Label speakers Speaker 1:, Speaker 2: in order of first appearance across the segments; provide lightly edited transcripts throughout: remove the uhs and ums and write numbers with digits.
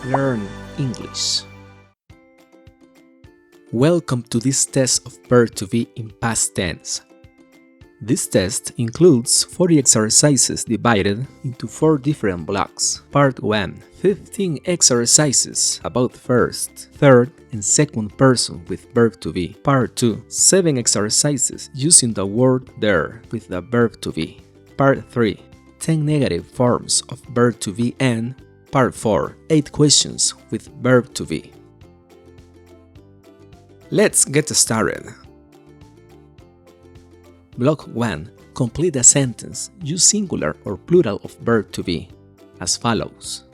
Speaker 1: Learn English. Welcome to this test of verb to be in past tense. This test includes 40 exercises divided into 4 different blocks. Part 1. 15 exercises about first, third, and second person with verb to be. Part 2. 7 exercises using the word there with the verb to be. Part 3. 10 negative forms of verb to be, and Part 4. 8 questions with verb to be. Let's get started. Block 1. Complete a sentence. Use singular or plural of verb to be as follows.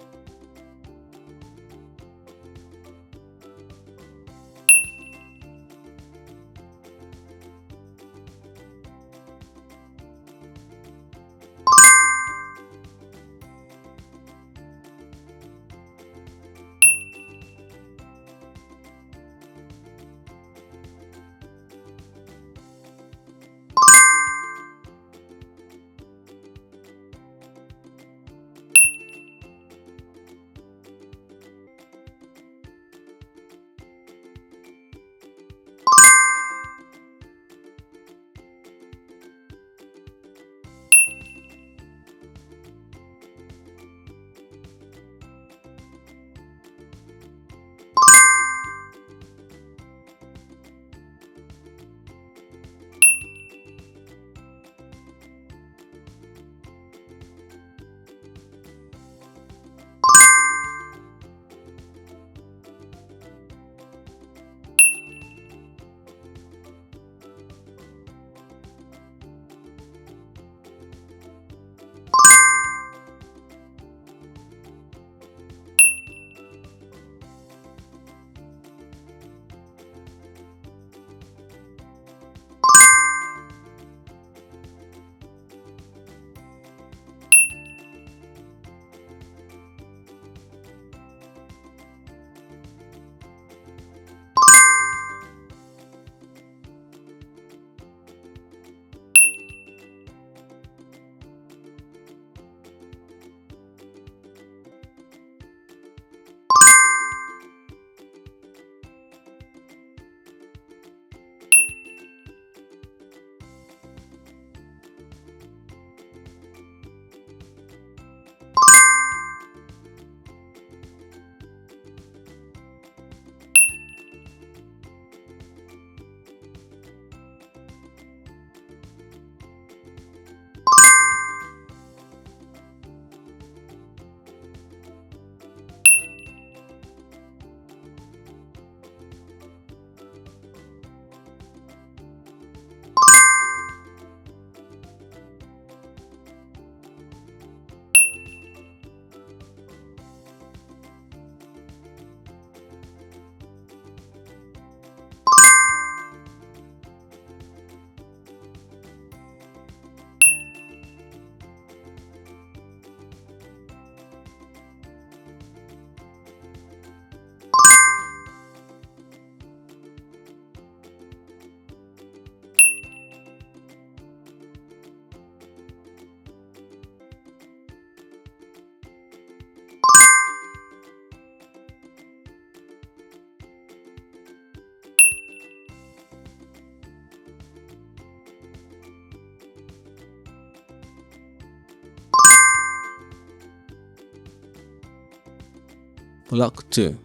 Speaker 1: Block 2.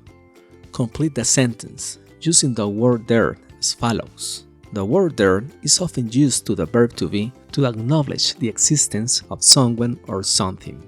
Speaker 1: Complete the sentence using the word there as follows. The word there is often used to the verb to be to acknowledge the existence of someone or something.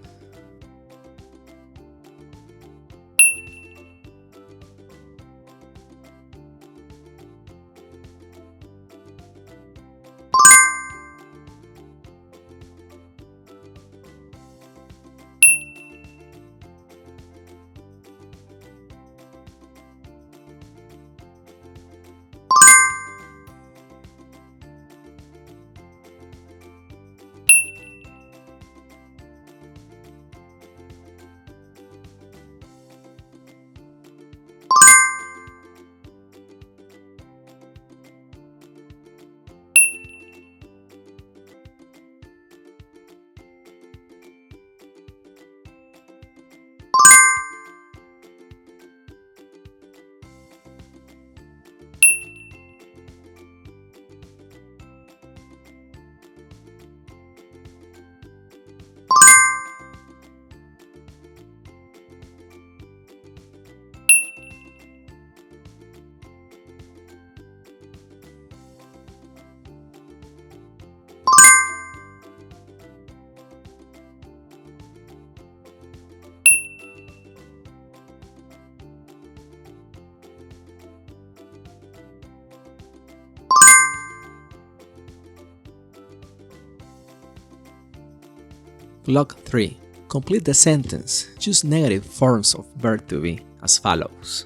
Speaker 1: Log 3. Complete the sentence. Use negative forms of verb to be as follows.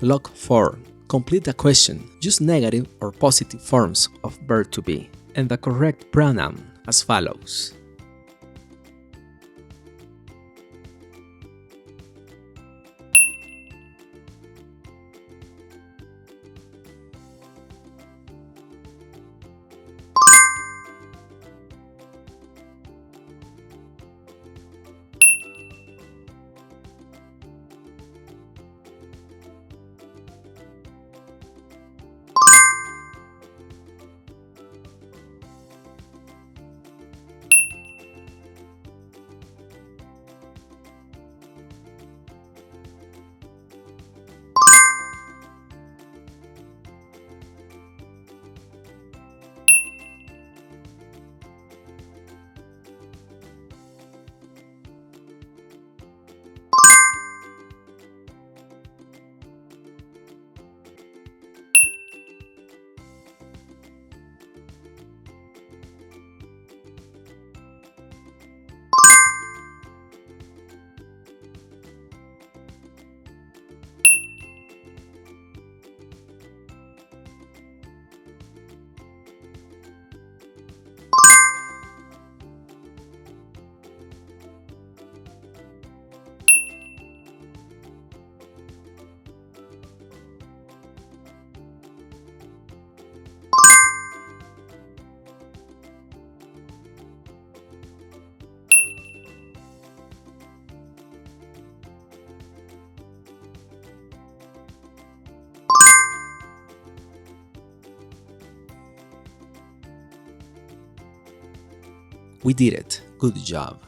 Speaker 1: Log 4. Complete the question. Use negative or positive forms of verb to be and the correct pronoun as follows. We did it. Good job.